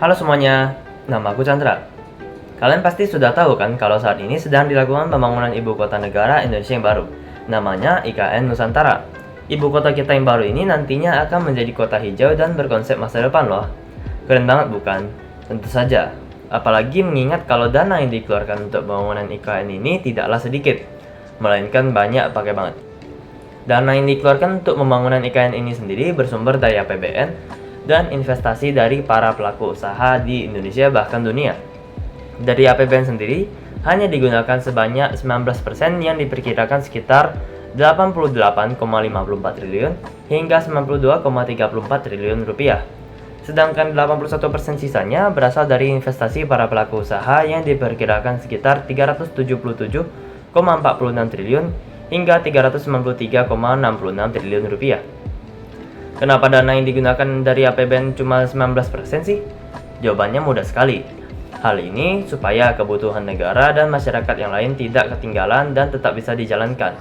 Halo semuanya, nama aku Chandra. Kalian pasti sudah tahu kan kalau saat ini sedang dilakukan pembangunan ibu kota negara Indonesia yang baru. Namanya IKN Nusantara. Ibu kota kita yang baru ini nantinya akan menjadi kota hijau dan berkonsep masa depan loh. Keren banget bukan? Tentu saja. Apalagi mengingat kalau dana yang dikeluarkan untuk pembangunan IKN ini tidaklah sedikit, melainkan banyak pakai banget. Dana yang dikeluarkan untuk pembangunan IKN ini sendiri bersumber dari APBN dan investasi dari para pelaku usaha di Indonesia bahkan dunia. Dari APBN sendiri, hanya digunakan sebanyak 19% yang diperkirakan sekitar 88,54 triliun hingga 92,34 triliun rupiah. Sedangkan 81% sisanya berasal dari investasi para pelaku usaha yang diperkirakan sekitar 377,46 triliun hingga 393,66 triliun rupiah. Kenapa dana yang digunakan dari APBN cuma 19% sih? Jawabannya mudah sekali. Hal ini supaya kebutuhan negara dan masyarakat yang lain tidak ketinggalan dan tetap bisa dijalankan.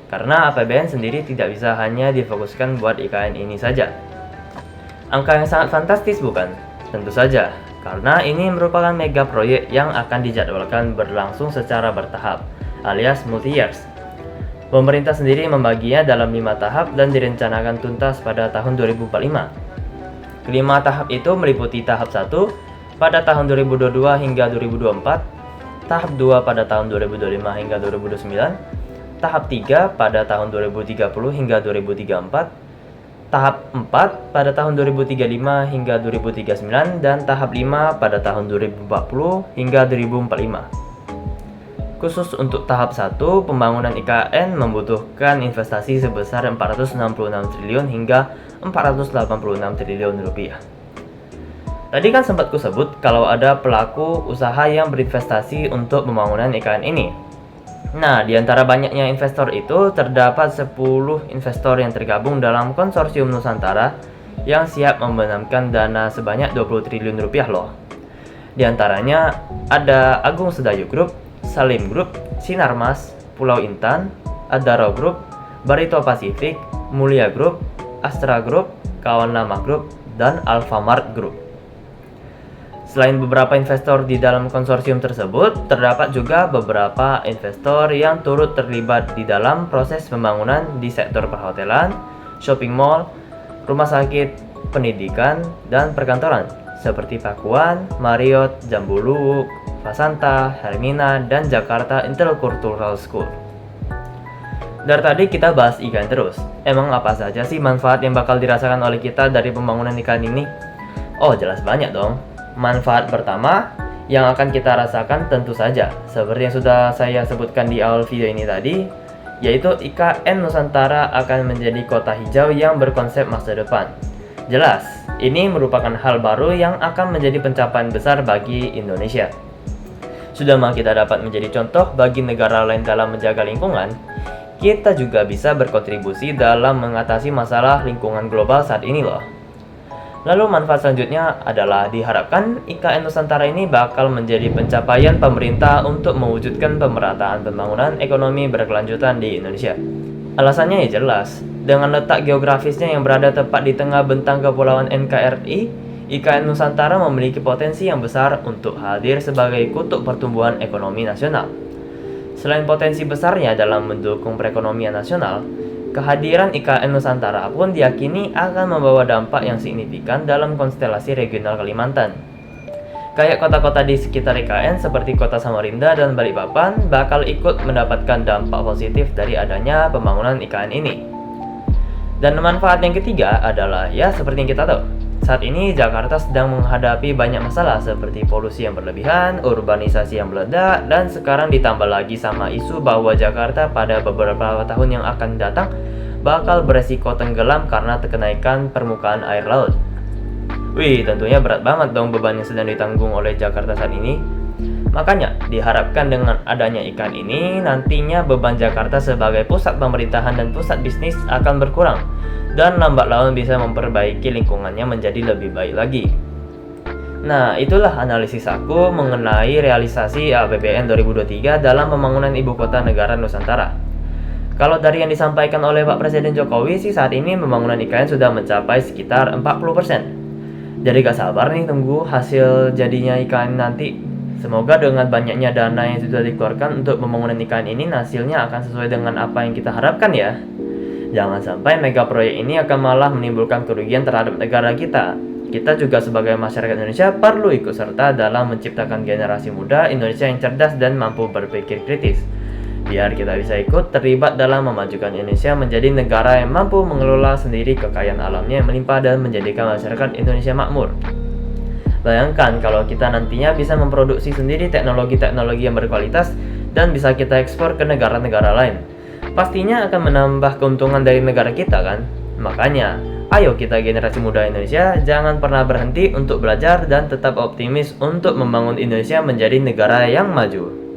Karena APBN sendiri tidak bisa hanya difokuskan buat IKN ini saja. Angka yang sangat fantastis bukan? Tentu saja, karena ini merupakan mega proyek yang akan dijadwalkan berlangsung secara bertahap, alias multi-years. Pemerintah sendiri membaginya dalam 5 tahap dan direncanakan tuntas pada tahun 2045. Kelima tahap itu meliputi tahap 1 pada tahun 2022 hingga 2024, tahap 2 pada tahun 2025 hingga 2029, tahap 3 pada tahun 2030 hingga 2034, tahap 4 pada tahun 2035 hingga 2039, dan tahap 5 pada tahun 2040 hingga 2045. Khusus untuk tahap 1, pembangunan IKN membutuhkan investasi sebesar 466 triliun hingga 486 triliun rupiah. Tadi kan sempat kusebut kalau ada pelaku usaha yang berinvestasi untuk pembangunan IKN ini. Nah, di antara banyaknya investor itu terdapat 10 investor yang tergabung dalam konsorsium Nusantara yang siap membenamkan dana sebanyak 20 triliun rupiah loh. Di antaranya ada Agung Sedayu Group, Salim Group, Sinarmas, Pulau Intan, Adaro Group, Barito Pacific, Mulia Group, Astra Group, Kawan Lama Group, dan Alfamart Group. Selain beberapa investor di dalam konsorsium tersebut, terdapat juga beberapa investor yang turut terlibat di dalam proses pembangunan di sektor perhotelan, shopping mall, rumah sakit, pendidikan, dan perkantoran seperti Pakuan, Marriott, Jambulu, Fasanta, Hermina, dan Jakarta Intercultural School. Dari tadi kita bahas IKN terus. Emang apa saja sih manfaat yang bakal dirasakan oleh kita dari pembangunan IKN ini? Oh, jelas banyak dong. Manfaat pertama yang akan kita rasakan tentu saja, seperti yang sudah saya sebutkan di awal video ini tadi, yaitu IKN Nusantara akan menjadi kota hijau yang berkonsep masa depan. Jelas, ini merupakan hal baru yang akan menjadi pencapaian besar bagi Indonesia. Sudah mah kita dapat menjadi contoh bagi negara lain dalam menjaga lingkungan, kita juga bisa berkontribusi dalam mengatasi masalah lingkungan global saat ini loh. Lalu manfaat selanjutnya adalah diharapkan IKN Nusantara ini bakal menjadi pencapaian pemerintah untuk mewujudkan pemerataan pembangunan ekonomi berkelanjutan di Indonesia. Alasannya ya jelas, dengan letak geografisnya yang berada tepat di tengah bentang kepulauan NKRI, IKN Nusantara memiliki potensi yang besar untuk hadir sebagai kutub pertumbuhan ekonomi nasional. Selain potensi besarnya dalam mendukung perekonomian nasional, kehadiran IKN Nusantara pun diyakini akan membawa dampak yang signifikan dalam konstelasi regional Kalimantan. Kayak kota-kota di sekitar IKN seperti Kota Samarinda dan Balikpapan bakal ikut mendapatkan dampak positif dari adanya pembangunan IKN ini. Dan manfaat yang ketiga adalah ya seperti yang kita tahu. Saat ini Jakarta sedang menghadapi banyak masalah seperti polusi yang berlebihan, urbanisasi yang meledak, dan sekarang ditambah lagi sama isu bahwa Jakarta pada beberapa tahun yang akan datang bakal beresiko tenggelam karena kenaikan permukaan air laut. Wih, tentunya berat banget dong beban yang sedang ditanggung oleh Jakarta saat ini. Makanya, diharapkan dengan adanya IKN ini, nantinya beban Jakarta sebagai pusat pemerintahan dan pusat bisnis akan berkurang, dan lambat laun bisa memperbaiki lingkungannya menjadi lebih baik lagi. Nah, itulah analisis aku mengenai realisasi APBN 2023 dalam pembangunan Ibu Kota Negara Nusantara. Kalau dari yang disampaikan oleh Pak Presiden Jokowi sih saat ini pembangunan IKN sudah mencapai sekitar 40%. Jadi gak sabar nih tunggu hasil jadinya IKN nanti. Semoga dengan banyaknya dana yang sudah dikeluarkan untuk pembangunan IKN ini hasilnya akan sesuai dengan apa yang kita harapkan ya. Jangan sampai mega proyek ini akan malah menimbulkan kerugian terhadap negara kita. Kita juga sebagai masyarakat Indonesia perlu ikut serta dalam menciptakan generasi muda Indonesia yang cerdas dan mampu berpikir kritis. Biar kita bisa ikut terlibat dalam memajukan Indonesia menjadi negara yang mampu mengelola sendiri kekayaan alamnya yang melimpah dan menjadikan masyarakat Indonesia makmur. Bayangkan kalau kita nantinya bisa memproduksi sendiri teknologi-teknologi yang berkualitas dan bisa kita ekspor ke negara-negara lain. Pastinya akan menambah keuntungan dari negara kita kan? Makanya, ayo kita generasi muda Indonesia jangan pernah berhenti untuk belajar dan tetap optimis untuk membangun Indonesia menjadi negara yang maju.